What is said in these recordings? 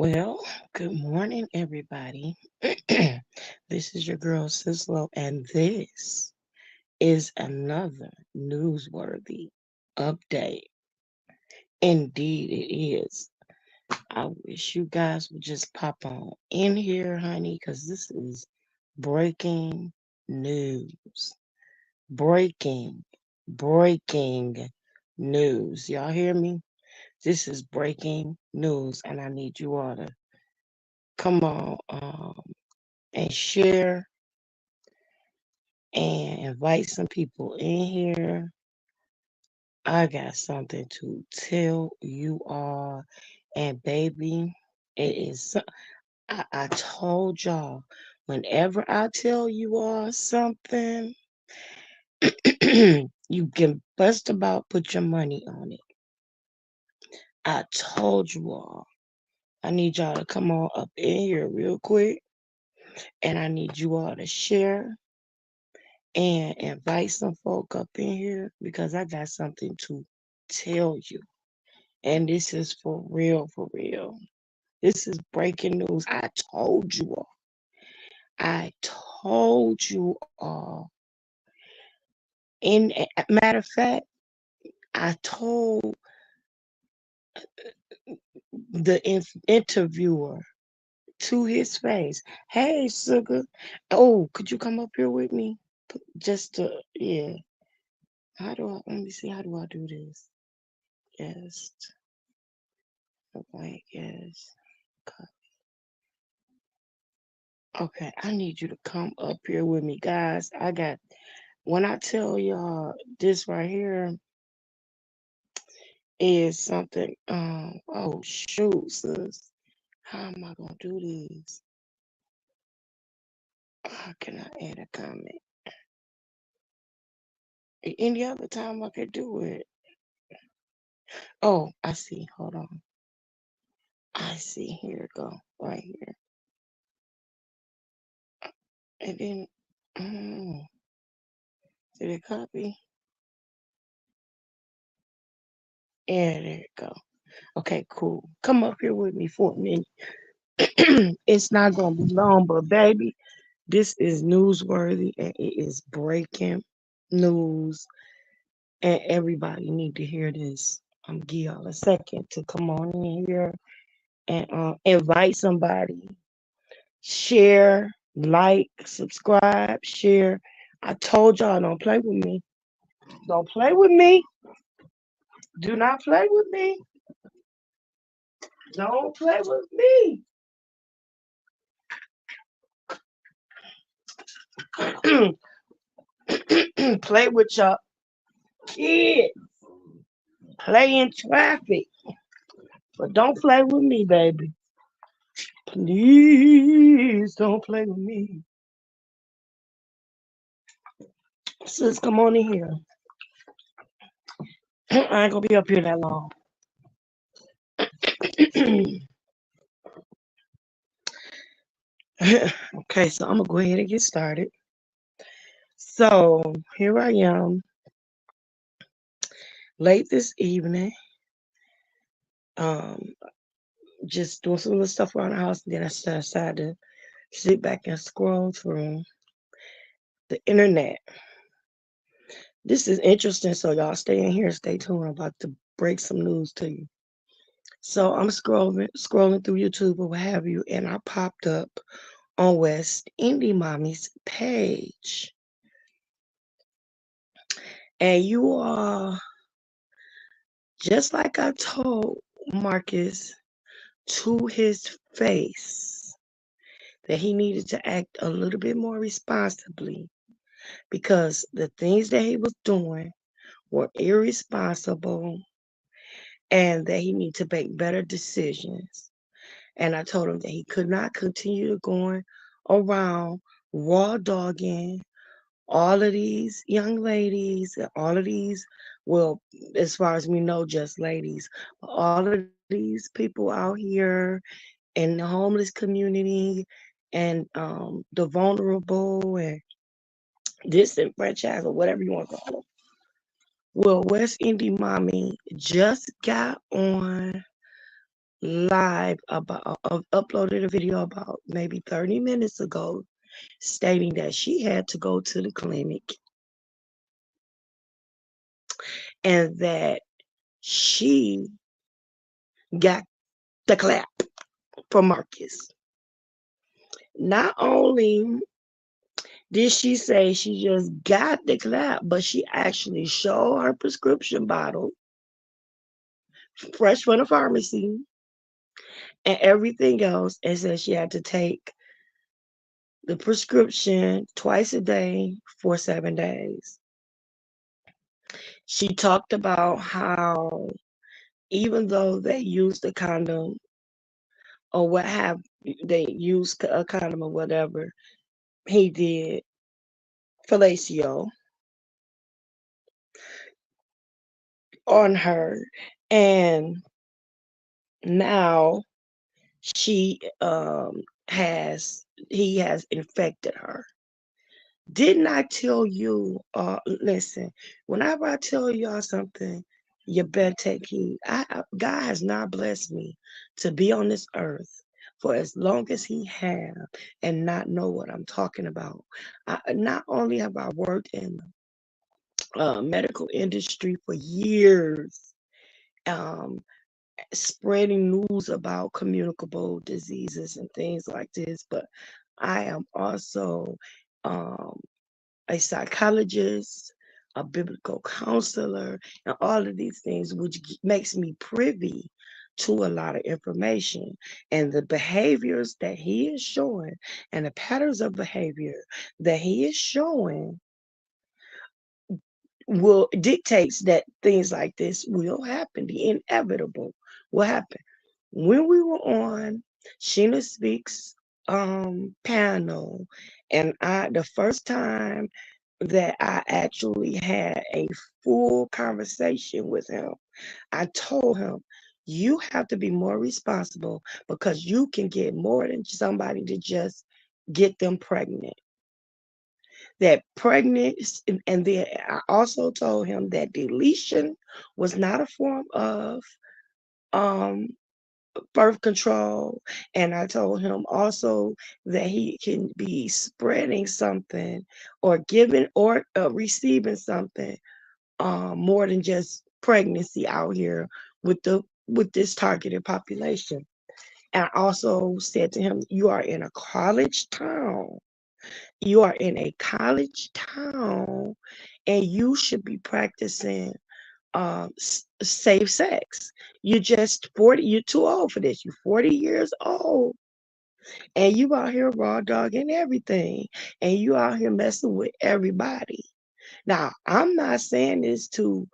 Well, good morning, everybody. This is your girl Sis-Lo, and this is another newsworthy update. Indeed, it is. I wish you guys would just pop on in here, honey, because this is breaking news. Breaking, breaking news. Y'all hear me? This is breaking news, and I need you all to come on. And share and invite some people in here. I got something to tell you all. And baby, it is, I told y'all, whenever I tell you all something, you can bust about put your money on it. I told you all. I need y'all to come on up in here real quick. And I need you all to share and invite some folk up in here because I got something to tell you. And this is for real, for real. This is breaking news. I told you all. I told you all. In matter of fact, I told the interviewer to his face, "Hey, sugar, oh, could you come up here with me? Just to, yeah. How do I? Let me see. How do I do this? Yes, okay, yes. Okay, I need you to come up here with me, guys. When I tell y'all this right here is something, oh, shoot, sis. How am I gonna do this? How can I add a comment? Any other time I could do it. Oh, I see. Hold on. I see. Here it go. Right here. And then, did it copy? Yeah, there it go. Okay, cool. Come up here with me for a minute. It's not gonna be long, but baby, this is newsworthy and it is breaking news, and everybody need to hear this. I'm give y'all a second to come on in here and invite somebody, share, like, subscribe, share. I told y'all don't play with me. Don't play with me. Do not play with me. Don't play with me. Play with your kids. Play in traffic. But don't play with me, baby. Please don't play with me. Sis, come on in here. I ain't gonna be up here that long. Okay, so I'm gonna go ahead and get started. So here I am, late this evening, um, just doing some little stuff around the house, and then I decided to sit back and scroll through the internet. This is interesting, so y'all stay in here, stay tuned. I'm about to break some news to you. So I'm scrolling through YouTube or what have you, and I popped up on West Indie Mommy's page. And you are just like I told Marcus to his face that he needed to act a little bit more responsibly because the things that he was doing were irresponsible and that he needed to make better decisions. And I told him that he could not continue going around raw dogging all of these young ladies, all of these, well, as far as we know, just ladies, all of these people out here in the homeless community and the vulnerable and disenfranchised or whatever you want to call them. Well, West Indie Mommy just got on live about uploaded a video about maybe 30 minutes ago stating that she had to go to the clinic and that she got the clap from Marcus. Not only did she say she just got the clap, but she actually showed her prescription bottle, fresh from the pharmacy, and everything else, and said she had to take the prescription twice a day for 7 days. She talked about how even though they used a condom or what have they used a condom or whatever, he did fellatio on her, and now she has he has infected her. Didn't I tell you? Listen, whenever I tell y'all something, you better take heed. God has not blessed me to be on this earth for as long as He have and not know what I'm talking about. Not only have I worked in medical industry for years, um, spreading news about communicable diseases and things like this, but I am also um, a psychologist, a biblical counselor, and all of these things, which makes me privy to a lot of information. And the behaviors that he is showing and the patterns of behavior that he is showing will dictates that things like this will happen. The inevitable will happen. When we were on Sheena Speaks panel, and the first time that I actually had a full conversation with him, I told him, you have to be more responsible because you can get more than somebody to just get them pregnant. That pregnant, and then I also told him that deletion was not a form of um birth control. And I told him also that he can be spreading something or giving or receiving something more than just pregnancy out here with this targeted population. And I also said to him, you are in a college town. You are in a college town and you should be practicing safe sex. You're just 40, you're too old for this. You're 40 years old and you out here raw dogging everything and you out here messing with everybody. Now, I'm not saying this to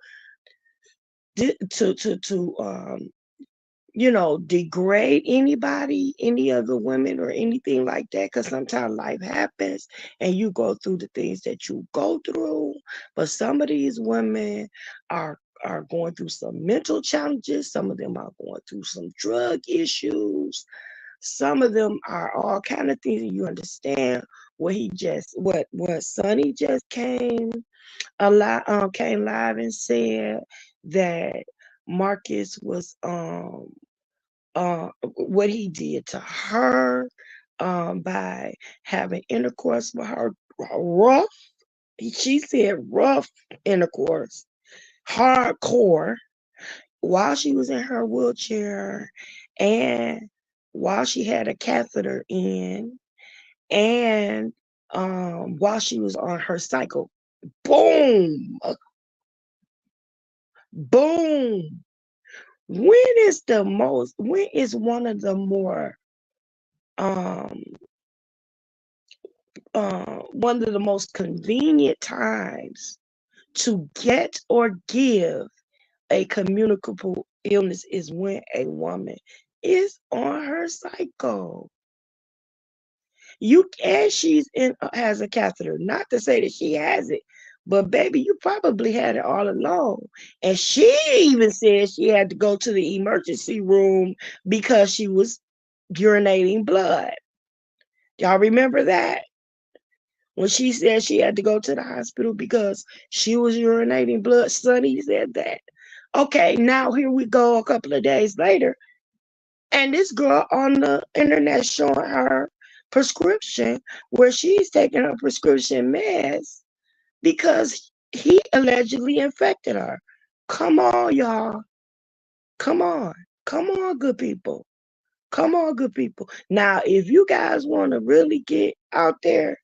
degrade anybody, any other women or anything like that, because sometimes life happens and you go through the things that you go through. But some of these women are going through some mental challenges. Some of them are going through some drug issues. Some of them are all kind of things, and you understand what Sonny just came live and said that Marcus was what he did to her by having intercourse with her, rough. She said rough intercourse, hardcore, while she was in her wheelchair and while she had a catheter in and while she was on her cycle. Boom, boom. When is one of the more um one of the most convenient times to get or give a communicable illness is when a woman is on her cycle. She's in has a catheter. Not to say that she has it, but baby, you probably had it all along. And she even said she had to go to the emergency room because she was urinating blood. Y'all remember that? When she said she had to go to the hospital because she was urinating blood, Sonny said that. Okay, now here we go a couple of days later. And this girl on the internet showing her prescription where she's taking her prescription meds because he allegedly infected her. Come on, y'all. Come on. Come on, good people. Come on, good people. Now, if you guys want to really get out there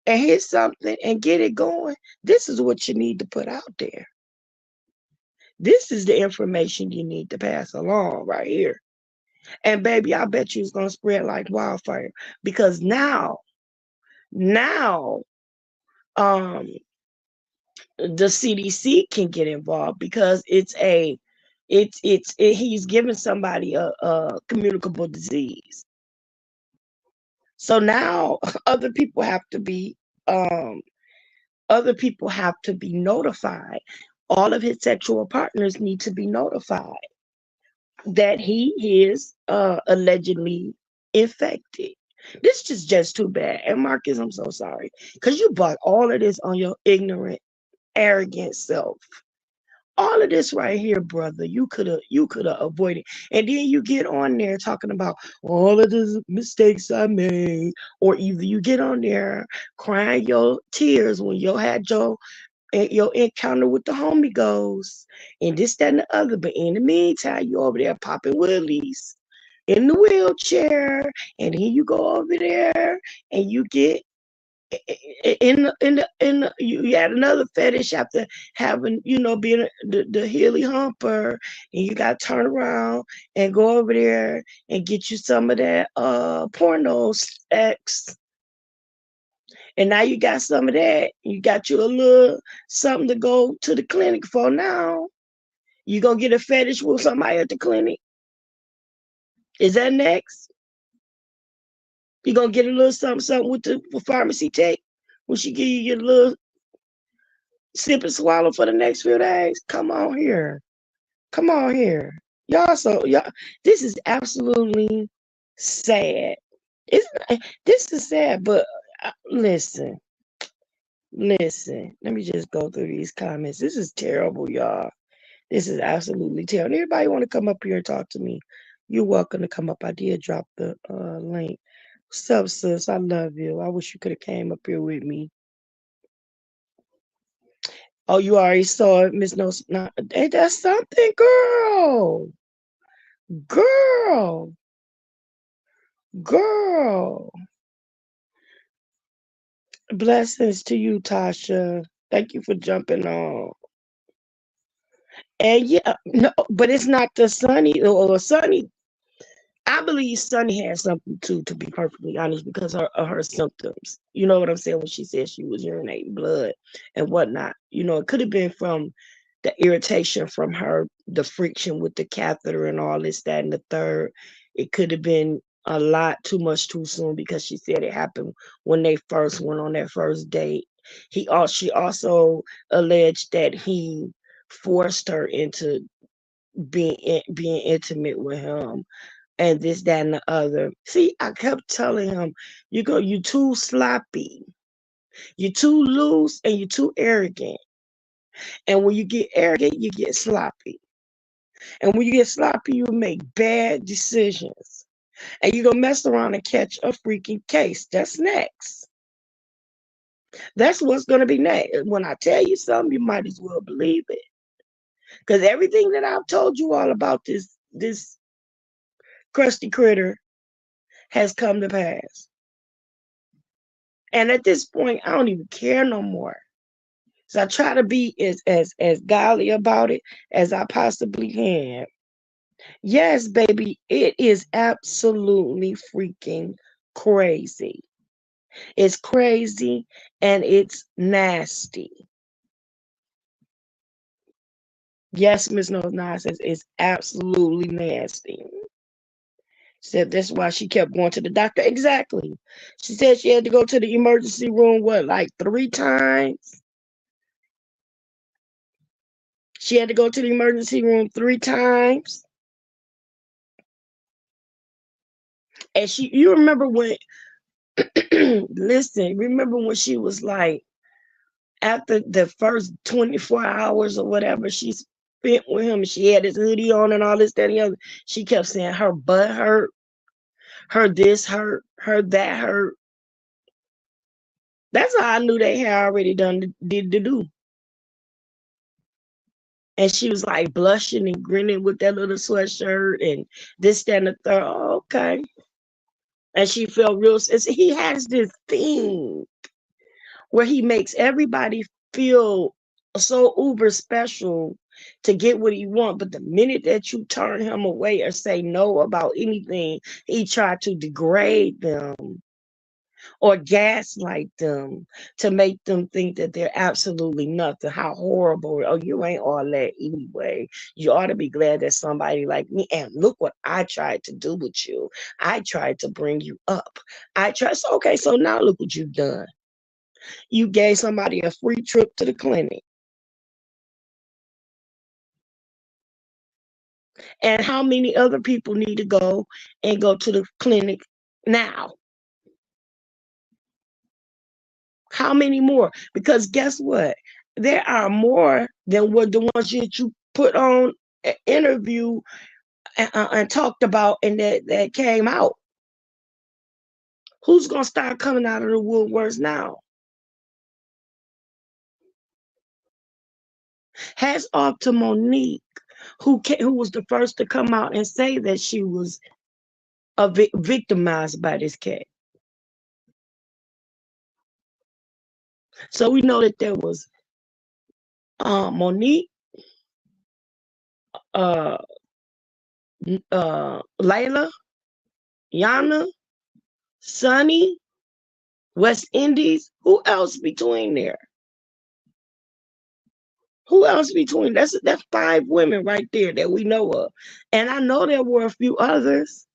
and hit something and get it going, this is what you need to put out there. This is the information you need to pass along right here. And baby, I bet you it's gonna spread like wildfire because now, um, the CDC can get involved because he's giving somebody a communicable disease. So now um other people have to be notified. All of his sexual partners need to be notified that he is allegedly infected. This is just too bad. And Marcus, I'm so sorry. Because you bought all of this on your ignorant, arrogant self. All of this right here, brother, you could have avoided. And then you get on there talking about all of the mistakes I made, or either you get on there crying your tears when you had your encounter with the homie goes, and this, that, and the other. But in the meantime, you over there popping willies in the wheelchair, and then you go over there and you get you had another fetish after having, being the hilly humper, and you got to turn around and go over there and get you some of that porno sex. And now you got some of that. You got you a little something to go to the clinic for now. You gonna get a fetish with somebody at the clinic? Is that next? You gonna get a little something with the pharmacy take when she give you your little sip and swallow for the next few days? Come on here. Come on here. Y'all, this is absolutely sad. This is sad, but listen. Let me just go through these comments. This is terrible, y'all. This is absolutely terrible. Anybody want to come up here and talk to me? You're welcome to come up. I did drop the link. What's up, sis? I love you. I wish you could have came up here with me. Oh, you already saw it, Miss No. Ain't that something, girl? Girl, girl. Blessings to you, Tasha. Thank you for jumping on. And yeah, no, but it's not the Sunny or Sunny. I believe Sunny had something too, to be perfectly honest, because of her symptoms. You know what I'm saying? When she said she was urinating blood and whatnot. It could have been from the irritation from her, the friction with the catheter and all this, that, and the third. It could have been a lot too much too soon because she said it happened when they first went on their first date. She also alleged that he forced her into being intimate with him and this, that, and the other. See, I kept telling him, you too sloppy, you too loose, and you too arrogant. And when you get arrogant, you get sloppy. And when you get sloppy, you make bad decisions. And you're gonna mess around and catch a freaking case. That's next. That's what's gonna be next. When I tell you something, you might as well believe it. Because everything that I've told you all about this crusty critter has come to pass. And at this point, I don't even care no more. So I try to be as godly about it as I possibly can. Yes, baby, it is absolutely freaking crazy. It's crazy and it's nasty. Yes, Miss No Nonsense, it's absolutely nasty. Said that's why she kept going to the doctor. Exactly. She said she had to go to the emergency room, what, like 3 times? She had to go to the emergency room 3 times. And you remember when, listen, remember when she was like, after the first 24 hours or whatever, spent with him. She had his hoodie on and all this, that, and the other. She kept saying her butt hurt, her this hurt, her that hurt. That's how I knew they had already did the do. And she was like blushing and grinning with that little sweatshirt and this, that, and the third. Oh, okay. And she felt real. He has this thing where he makes everybody feel so uber special to get what he wants. But the minute that you turn him away or say no about anything, he tried to degrade them or gaslight them to make them think that they're absolutely nothing. How horrible. Oh, you ain't all that anyway. You ought to be glad that somebody like me, and look what I tried to do with you. I tried to bring you up. I tried. So, okay, so now look what you've done. You gave somebody a free trip to the clinic. And how many other people need to go and go to the clinic now? How many more? Because guess what? There are more than what the ones that you put on an interview and talked about and that came out. Who's going to start coming out of the woodworks now? Hats off to Monique, who was the first to come out and say that she was victimized by this cat. So we know that there was Monique, uh, Layla, Yana, Sunny, West Indies. Who else between there? Who else between? That's 5 women right there that we know of. And I know there were a few others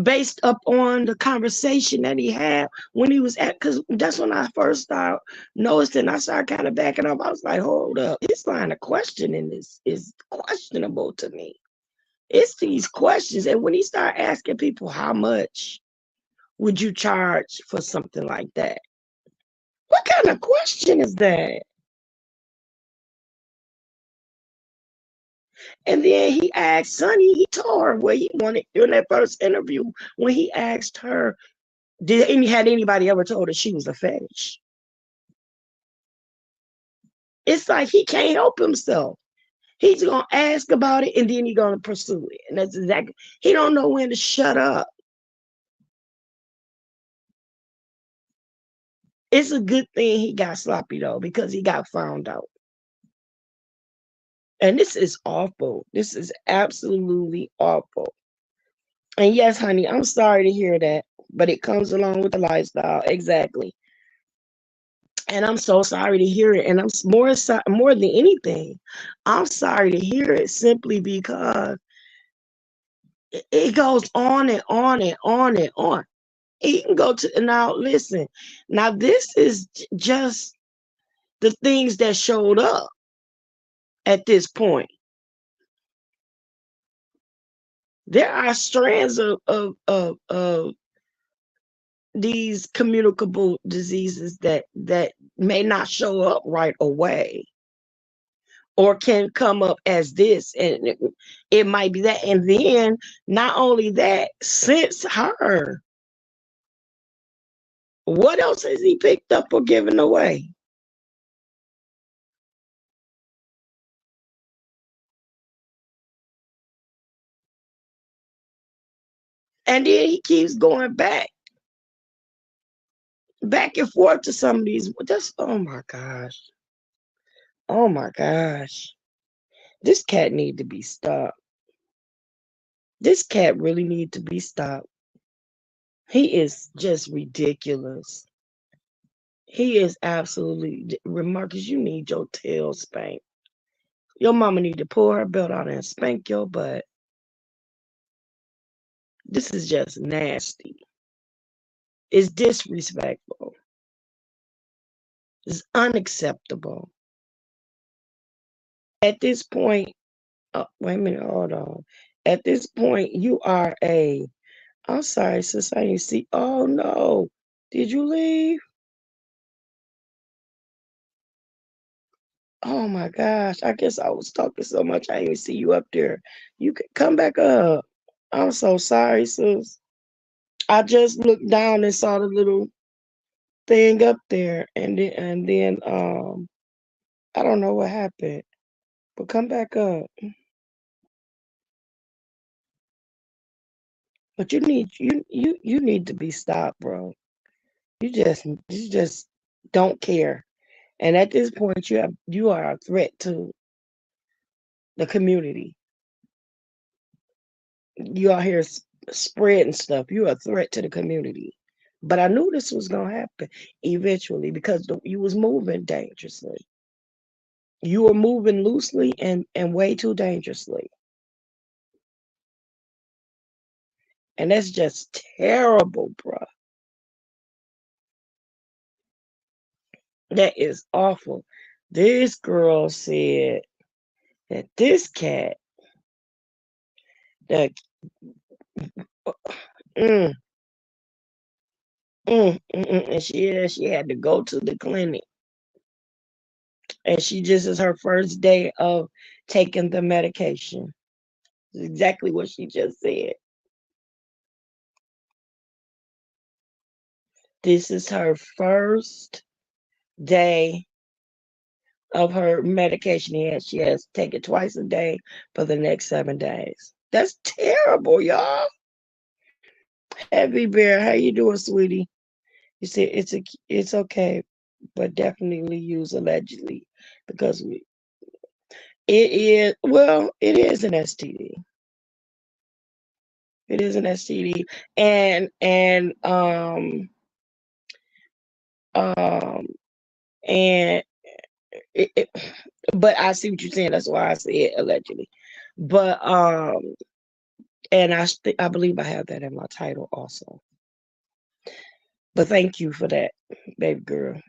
based up on the conversation that he had when he was at, because that's when I first started noticing. I started kind of backing up. I was like, hold up, this line of questioning is questionable to me. It's these questions. And when he started asking people, how much would you charge for something like that? What kind of question is that? And then he asked Sonny, he told her what he wanted in that first interview when he asked her, had anybody ever told her she was a fetish? It's like he can't help himself. He's gonna ask about it and then he's gonna pursue it. And that's exactly, he don't know when to shut up. It's a good thing he got sloppy though, because he got found out. And this is awful. This is absolutely awful. And yes, honey, I'm sorry to hear that, but it comes along with the lifestyle. Exactly. And I'm so sorry to hear it. And I'm more than anything, I'm sorry to hear it simply because it goes on and on and on and on. He can go to now. Listen, now this is just the things that showed up at this point. There are strands of these communicable diseases that may not show up right away or can come up as this, and it might be that. And then not only that, since her, what else has he picked up or given away? And then he keeps going back and forth to some of these. Just, oh my gosh. Oh my gosh. This cat need to be stopped. This cat really need to be stopped. He is just ridiculous. He is absolutely Marcus, you need your tail spanked. Your mama need to pull her belt out and spank your butt. This is just nasty. It's disrespectful. It's unacceptable. At this point, wait a minute, hold on. At this point, you are I'm sorry, sis, I didn't see. Oh no. Did you leave? Oh my gosh. I guess I was talking so much I didn't even see you up there. You can come back up. I'm so sorry, sis. I just looked down and saw the little thing up there and then I don't know what happened. But come back up. But you need to be stopped, bro. You just don't care. And at this point you are a threat to the community. You out here spreading stuff. You're a threat to the community. But I knew this was gonna happen eventually because you was moving dangerously. You were moving loosely and way too dangerously. And that's just terrible, bro. That is awful. This girl said that this cat that mm, and she had to go to the clinic, and she just is her first day of taking the medication. It's exactly what she just said. This is her first day of her medication. She has to take it twice a day for the next 7 days. That's terrible, y'all. Heavy Bear, how you doing, sweetie? You said it's okay, but definitely use allegedly because it is an STD. It is an STD, and and it, but I see what you're saying. That's why I said allegedly. But and I believe I have that in my title also. But thank you for that, baby girl.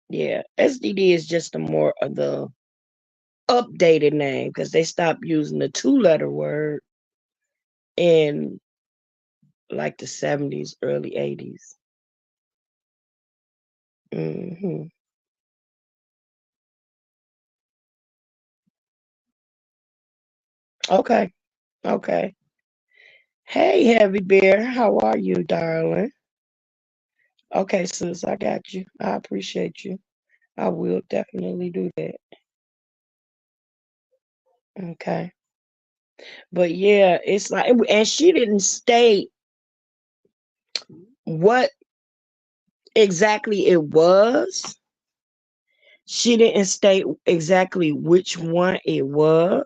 Yeah, STD is just a more of the updated name because they stopped using the two-letter word in like the 70s, early 80s. hmm Okay, okay. Hey, Heavy Bear, how are you, darling? Okay, sis, I got you. I appreciate you. I will definitely do that. Okay. But yeah, it's like, and she didn't state what exactly it was. She didn't state exactly which one it was.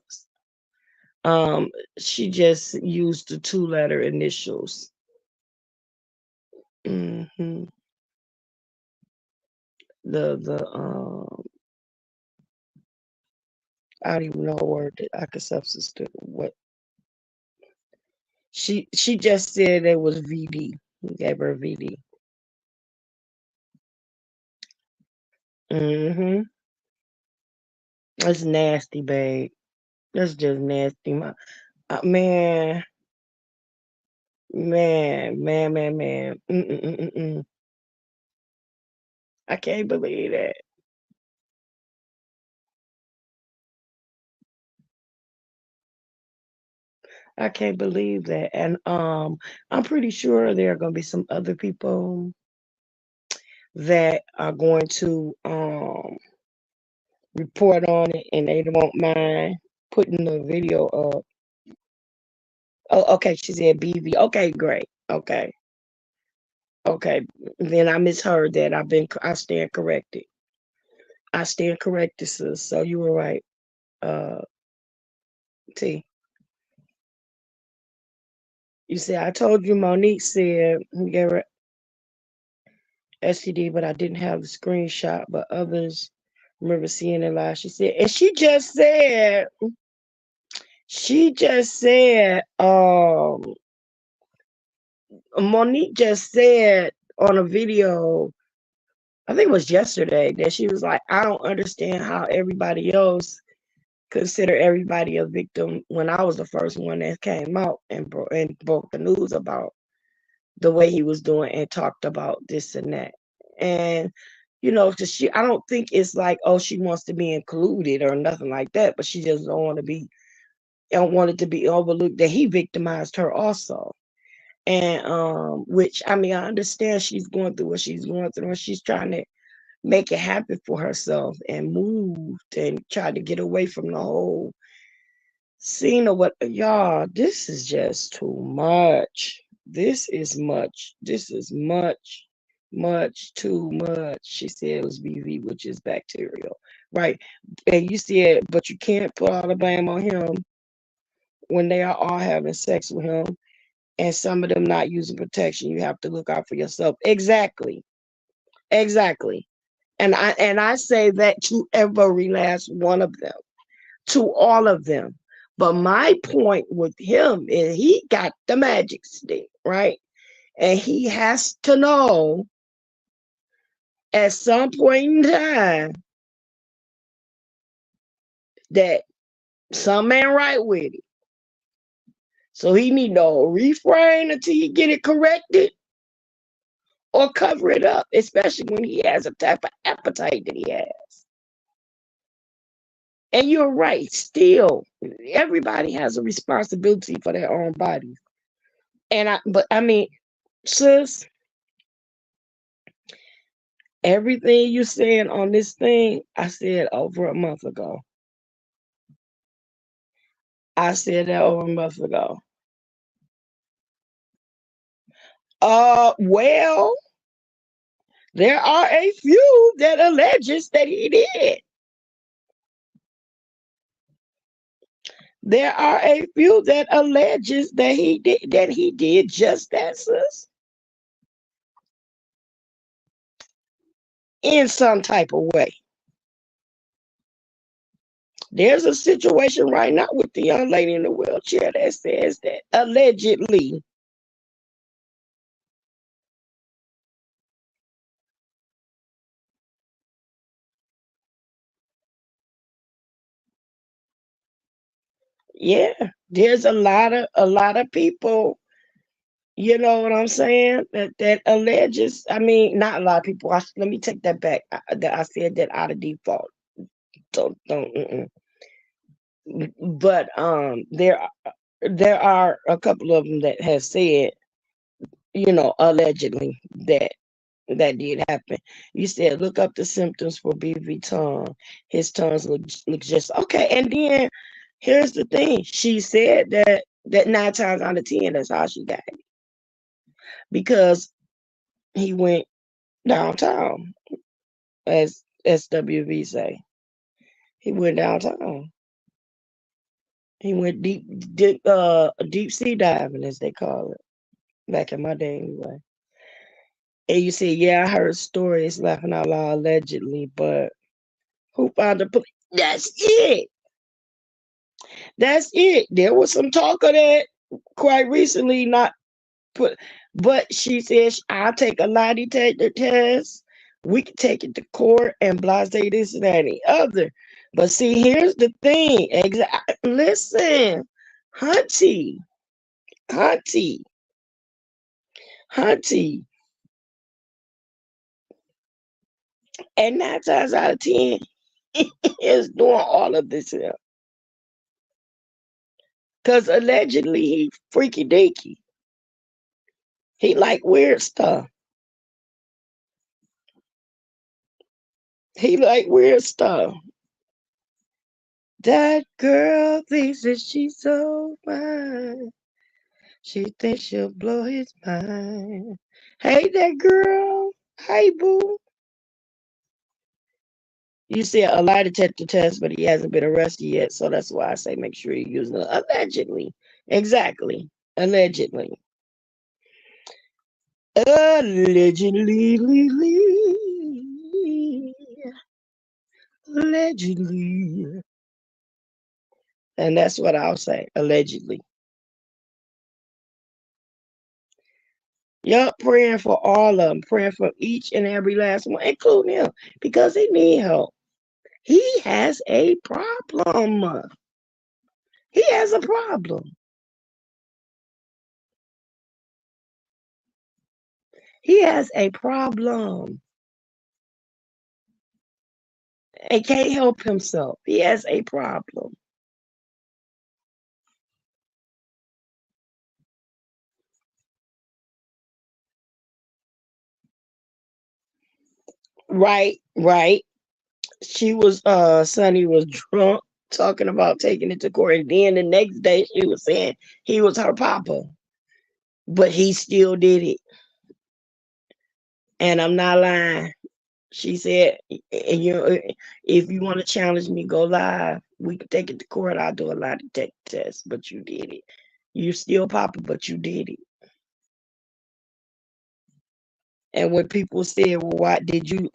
Um, she just used the two-letter initials. hmm The I don't even know a word that I could substitute what she just said it was VD. He gave her VD. That's nasty, babe. That's just nasty. Man, man. Mm. I can't believe that. I can't believe that. And I'm pretty sure there are gonna be some other people that are going to report on it and they won't mind putting the video up. Oh, okay, she said BV. Okay, great. Okay. Okay. Then I misheard that. I stand corrected. I stand corrected, sis. So you were right. Uh T. You said I told you Monique said he gave her STD, but I didn't have the screenshot, but others remember seeing it live. She said, and she just said, Monique just said on a video, I think it was yesterday, that she was like, I don't understand how everybody else consider everybody a victim when I was the first one that came out and broke the news about the way he was doing and talked about this and that. And You know, because I don't think it's like, oh, she wants to be included or nothing like that, but she just don't want it to be overlooked that he victimized her also. And which I mean, I understand she's going through what she's going through, and she's trying to make it happen for herself and moved and tried to get away from the whole scene of what y'all. This is just too much. This is much. This is much, much too much. She said it was BV, which is bacterial, right? And you said, but you can't put all the blame on him when they are all having sex with him and some of them not using protection. You have to look out for yourself. Exactly. Exactly. And I say that to every last one of them, to all of them. But my point with him is he got the magic stick, right? And he has to know at some point in time that something ain't right with it. So he need to refrain until he get it corrected or cover it up, especially when he has a type of appetite that he has. And you're right, still, everybody has a responsibility for their own bodies. But I mean, sis, everything you said on this thing, I said over a month ago. I said that over a month ago. Well, there are a few that alleges that he did. There are a few that alleges that he did just that, sis, in some type of way. There's a situation right now with the young lady in the wheelchair that says that allegedly. Yeah, there's a lot of people, you know what I'm saying, that alleges. I mean, not a lot of people. Let me take that back. I said that out of default. Don't. But there are a couple of them that have said, allegedly that did happen. You said look up the symptoms for BV tongue. His tongues look just okay. And then here's the thing. She said that 9 times out of 10, that's how she got it. Because he went downtown, as SWV say. He went downtown. He went deep sea diving, as they call it, back in my day anyway. And you say, yeah, I heard stories laughing out loud allegedly, but who found the police? That's it. That's it. There was some talk of that quite recently, not put, but she says, I'll take a lie detector test. We can take it to court and blase this and that and the other. But see, here's the thing. Listen, Hunty, Hunty, Hunty. And 9 times out of 10, is doing all of this here. Because allegedly he freaky deaky. He like weird stuff. He like weird stuff. That girl thinks that she's so fine. She thinks she'll blow his mind. Hey, that girl. Hey, boo. You said a lie detector test, but he hasn't been arrested yet. So that's why I say make sure you're using it. Allegedly. Exactly. Allegedly. Allegedly. Allegedly. And that's what I'll say. Allegedly. Yup, praying for all of them, praying for each and every last one, including him, because they need help. He has a problem. He has a problem. He has a problem. and can't help himself. He has a problem. Right, right. She was Sonny was drunk talking about taking it to court. And then the next day she was saying he was her papa. But he still did it. And I'm not lying. She said, and if you want to challenge me, go live. We can take it to court. I'll do a lie detector test, but you did it. You still papa, but you did it. And when people said, well, why did you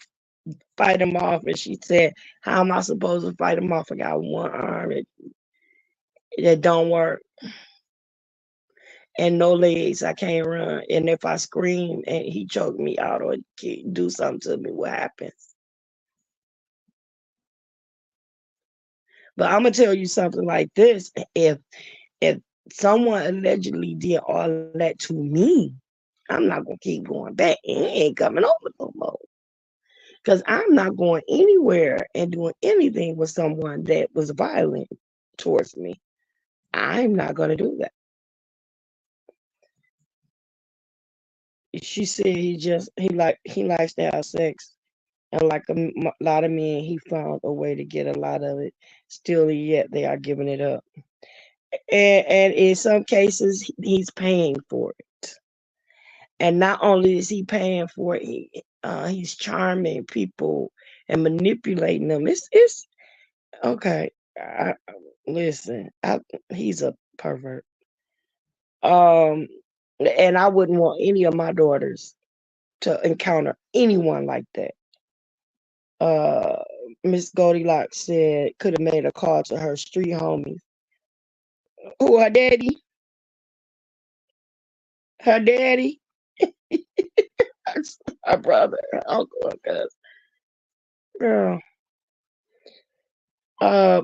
fight him off? And she said, how am I supposed to fight him off? I got one arm that don't work and no legs. I can't run. And if I scream and he choke me out or do something to me, what happens? But I'm gonna tell you something like this: if someone allegedly did all that to me, I'm not gonna keep going back. And he ain't coming over no more. Because I'm not going anywhere and doing anything with someone that was violent towards me. I'm not gonna do that. She said he likes to have sex, and like lot of men, he found a way to get a lot of it. Still, yet they are giving it up, and in some cases, he's paying for it. And not only is he paying for it, he's charming people and manipulating them. It's okay. Listen, he's a pervert. Um, and I wouldn't want any of my daughters to encounter anyone like that. Uh, Miss Goldilocks said could have made a call to her street homies. Who her daddy? Her daddy? Her brother, her uncle, her cousin. Girl,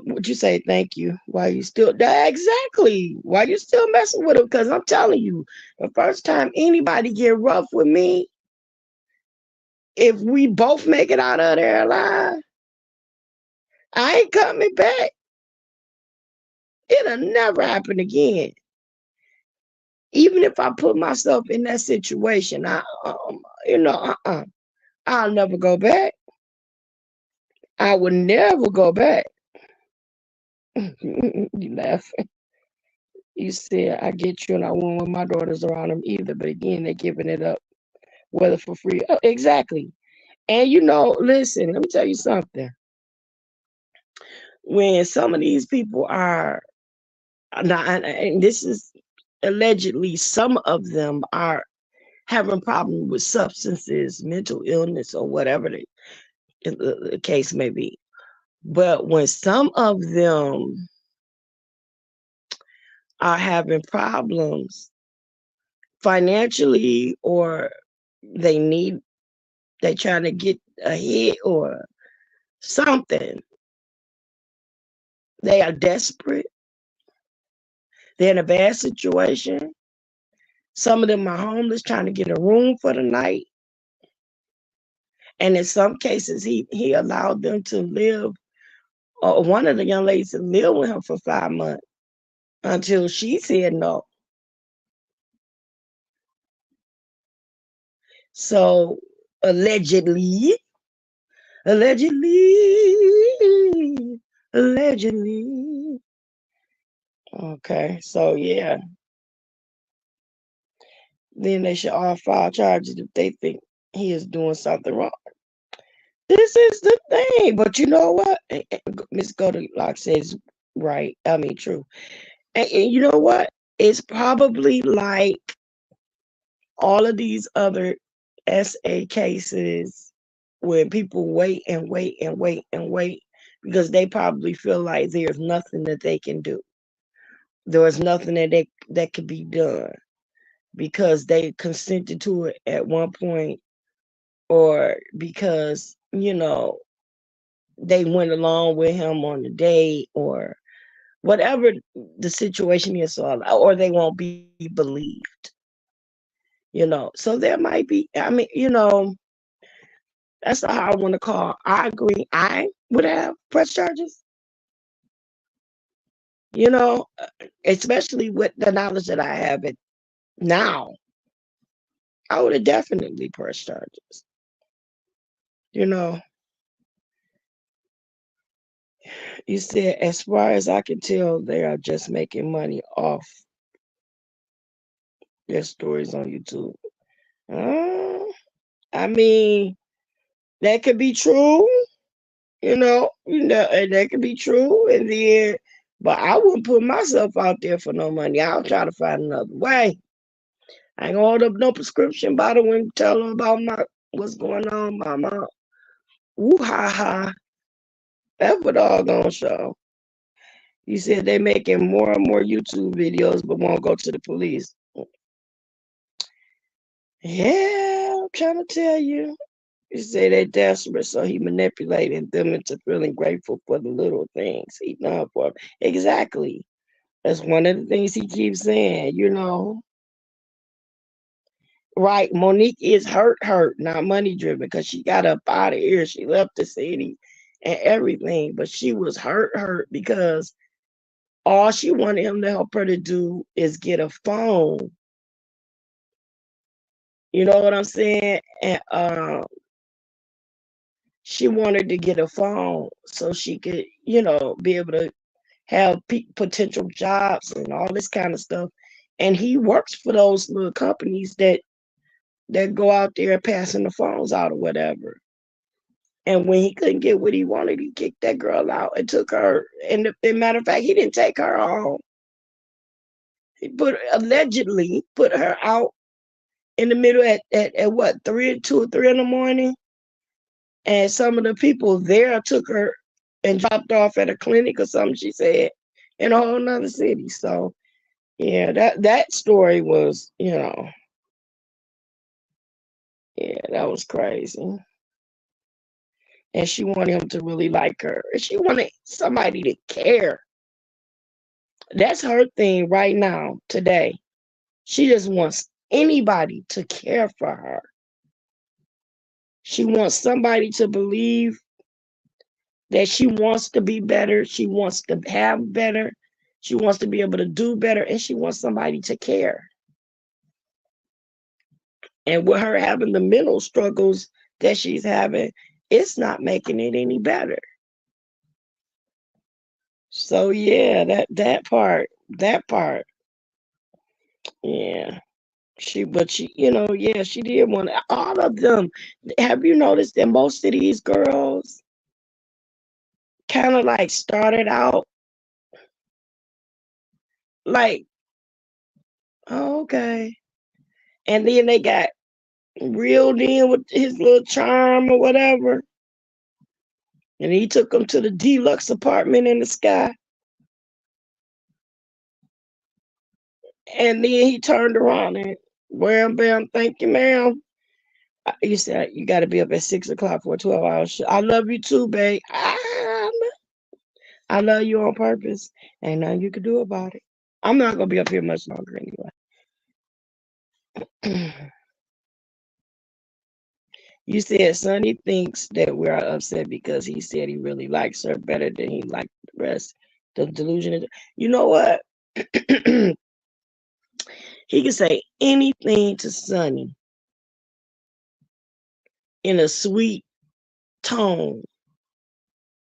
would you say thank you? Why you still exactly? Why you still messing with him? Because I'm telling you, the first time anybody get rough with me, if we both make it out of there alive, I ain't coming back. It'll never happen again. Even if I put myself in that situation, I'll never go back. I would never go back. You laughing? You said I get you, and I won't want my daughters around them either. But again, they're giving it up, whether for free. Oh, exactly. And listen, let me tell you something. When some of these people are now, and this is allegedly, some of them are having problems with substances, mental illness, or whatever the case may be. But when some of them are having problems financially, or they trying to get ahead or something, they are desperate. They're in a bad situation. Some of them are homeless, trying to get a room for the night. And in some cases, he allowed them to live, or one of the young ladies to live with him for 5 months until she said no. So allegedly, allegedly, allegedly. Okay, so yeah, then they should all file charges if they think he is doing something wrong. This is the thing, but you know what? Miss Goldilocks says right. I mean, true. And you know what? It's probably like all of these other SA cases when people wait and wait and wait and wait because they probably feel like there's nothing that they can do. There's nothing that could be done because they consented to it at one point, or because they went along with him on the date, or whatever the situation is, or they won't be believed. So there might be, I mean, that's how I want to call. I agree. would have press charges. You know, especially with the knowledge that I have it now, I would have definitely pressed charges. You know, you said, as far as I can tell, they are just making money off their stories on YouTube. Uh, I mean, that could be true. And that could be true. And then, but I wouldn't put myself out there for no money. I'll try to find another way. I ain't gonna hold up no prescription bottle and tell them about what's going on, mama. Woo ha ha. That's what all gonna show. You said they making more and more YouTube videos, but won't go to the police. Yeah, I'm trying to tell you. You say they're desperate, so he manipulating them into feeling grateful for the little things he done for them. Exactly. That's one of the things he keeps saying. Right, Monique is hurt, not money driven, because she got up out of here. She left the city and everything, but she was hurt because all she wanted him to help her to do is get a phone. You know what I'm saying? And she wanted to get a phone so she could, be able to have potential jobs and all this kind of stuff. And he works for those little companies that go out there passing the phones out or whatever. And when he couldn't get what he wanted, he kicked that girl out and took her. And as a matter of fact, he didn't take her home. He allegedly put her out in the middle at what, 2 or 3 in the morning. And some of the people there took her and dropped off at a clinic or something, she said, in a whole nother city. So yeah, that story was, yeah, that was crazy. And she wanted him to really like her. And she wanted somebody to care. That's her thing right now, today. She just wants anybody to care for her. She wants somebody to believe that she wants to be better. She wants to have better. She wants to be able to do better. And she wants somebody to care. And with her having the mental struggles that she's having, it's not making it any better. So yeah, that part, yeah. She did want all of them. Have you noticed that most of these girls kind of like started out like, oh, okay, and then they got reeled in with his little charm or whatever, and he took them to the deluxe apartment in the sky, and then he turned around and wham bam, thank you, ma'am. You said you got to be up at 6 o'clock for a 12-hour shift. I love you too, babe. I love you on purpose. Ain't nothing you can do about it. I'm not gonna be up here much longer anyway. You said Sonny thinks that we're upset because he said he really likes her better than he liked the rest. The delusion is, you know what? He can say anything to Sonny in a sweet tone,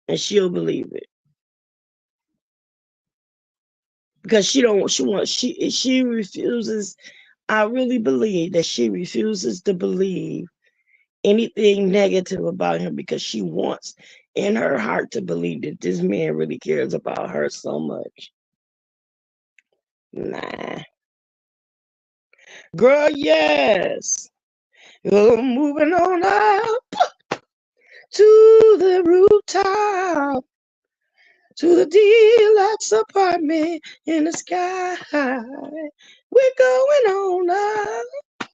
and she'll believe it because she refuses. I really believe that she refuses to believe anything negative about him because she wants in her heart to believe that this man really cares about her so much. Nah. Girl, yes. Moving on up to the rooftop, to the deluxe apartment in the sky. We're going on up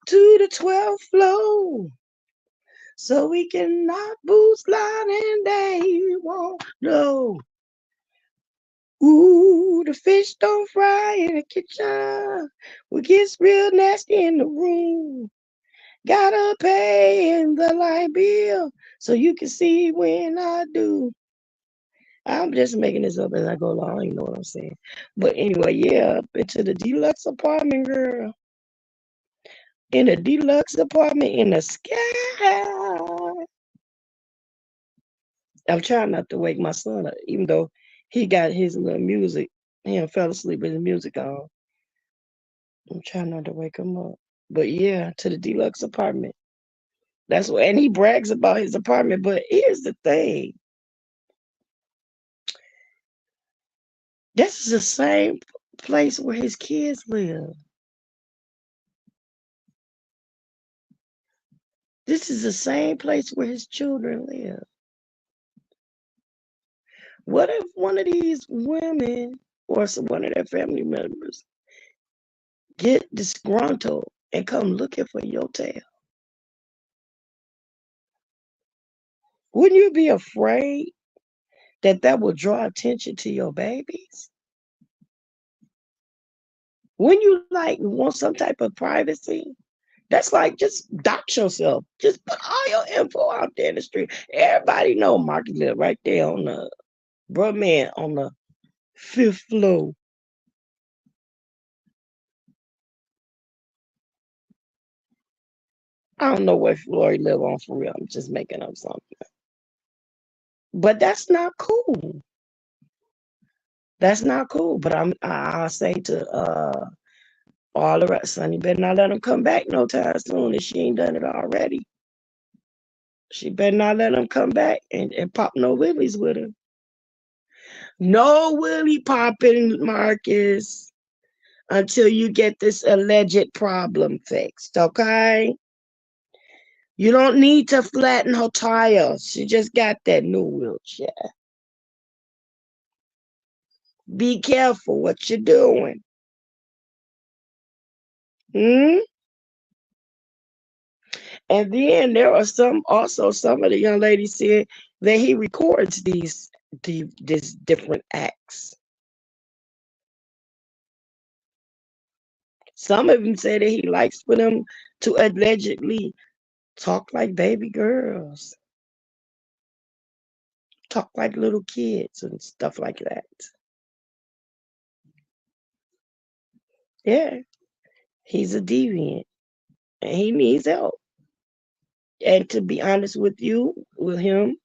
to the 12th floor so we can knock boots line and they won't know. Ooh, the fish don't fry in the kitchen. We gets real nasty in the room. Gotta pay in the light bill So you can see when I do. I'm just making this up as I go along. You know what I'm saying? But anyway, yeah, up into the deluxe apartment, girl. In a deluxe apartment in the sky. I'm trying not to wake my son up, even though he got his little music. He done fell asleep with his music on. I'm trying not to wake him up. But yeah, to the deluxe apartment. That's what, and he brags about his apartment. But here's the thing: this is the same place where his kids live. This is the same place where his children live. What if one of these women or one of their family members get disgruntled and come looking for your tail? Wouldn't you be afraid that that will draw attention to your babies? Wouldn't you like want some type of privacy? That's like just dox yourself. Just put all your info out there in the street. Everybody know Marcus live right there on the man on the 5th floor. I don't know what floor he live on for real. I'm just making up something. But that's not cool. That's not cool. But I'll say to all the rest, son, you better not let him come back no time soon if she ain't done it already. She better not let him come back and pop no willies with him. No willy popping, Marcus, until you get this alleged problem fixed, okay? You don't need to flatten her tires. She just got that new wheelchair. Be careful what you're doing. Hmm? And then there are some of the young ladies said that he records these different acts. Some of them say that he likes for them to allegedly talk like baby girls, talk like little kids and stuff like that. Yeah, he's a deviant and he needs help. And to be honest with you, with him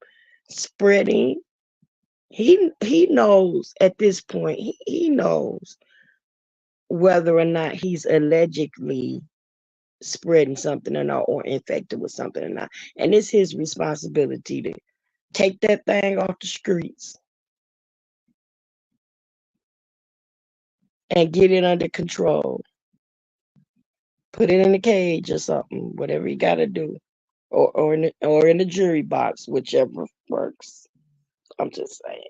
spreading, he knows at this point, he knows whether or not he's allegedly spreading something or not, or infected with something or not. And it's his responsibility to take that thing off the streets and get it under control. Put it in a cage or something, whatever you got to do, or in the jury box, whichever works. I'm just saying,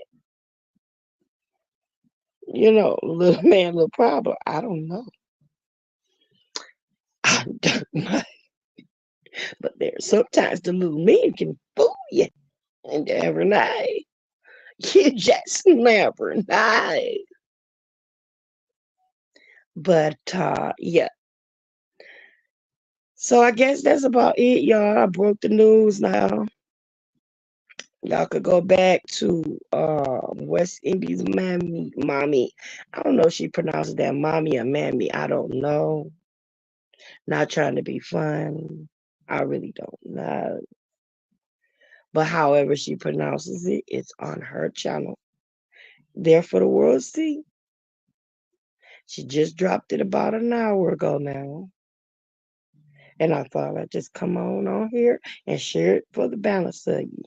little man, little problem. I don't know. I don't know. But there's sometimes the little man can fool you, and never know. You just never know. But yeah. So I guess that's about it, y'all. I broke the news now. Y'all could go back to West Indies mommy. I don't know if she pronounces that mommy or mammy. I don't know. Not trying to be funny. I really don't know. But however she pronounces it, it's on her channel. There for the world to see. She just dropped it about an hour ago now. And I thought I'd just come on here and share it for the balance of you.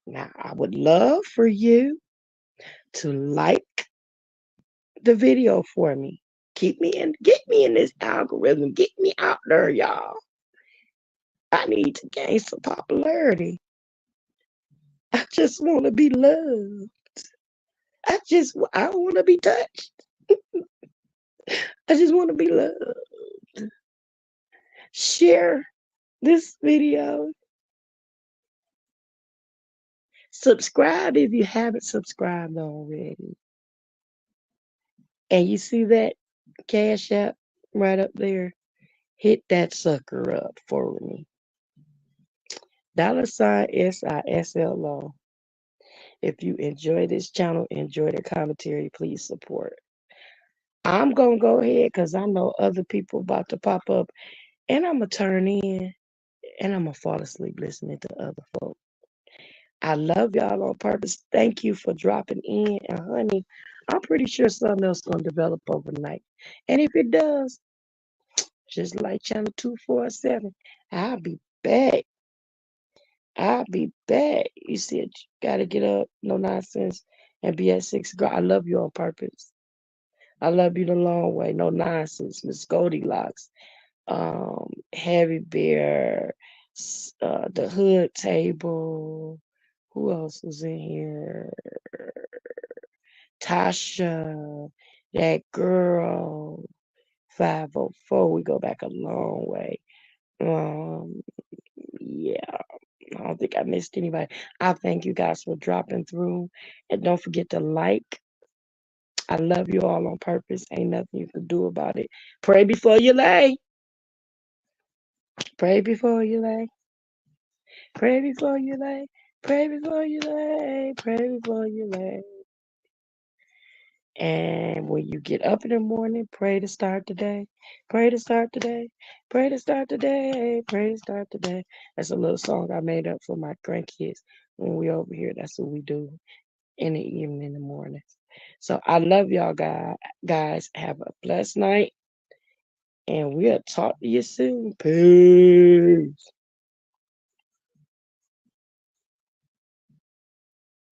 Now, I would love for you to like the video for me. Get me in this algorithm. Get me out there, y'all. I need to gain some popularity. I just want to be loved. I want to be touched. I just want to be loved. Share this video. Subscribe if you haven't subscribed already. And you see that Cash App right up there? Hit that sucker up for me. $ SISLO. If you enjoy this channel, enjoy the commentary, please support. I'm gonna go ahead because I know other people about to pop up, and I'm gonna turn in and I'm gonna fall asleep listening to other folk. I love y'all on purpose. Thank you for dropping in. And honey, I'm pretty sure something else gonna develop overnight. And if it does, just like channel 247, I'll be back. I'll be back. You said you gotta get up, no nonsense, and be at 6 o'clock. I love you on purpose. I love you the long way, no nonsense, Miss Goldilocks. Heavy Bear, the Hood Table. Who else was in here? Tasha, that girl, 504. We go back a long way. Um, yeah, I don't think I missed anybody. I thank you guys for dropping through. And don't forget to like. I love you all on purpose. Ain't nothing you can do about it. Pray before you lay. Pray before you lay. Pray before you lay. Pray before you lay. Pray before you lay. And when you get up in the morning, pray to start the day. Pray to start the day. Pray to start the day. Pray to start the day. That's a little song I made up for my grandkids when we over here. That's what we do in the evening, in the morning. So I love y'all guys. Have a blessed night. And we'll talk to you soon. Peace.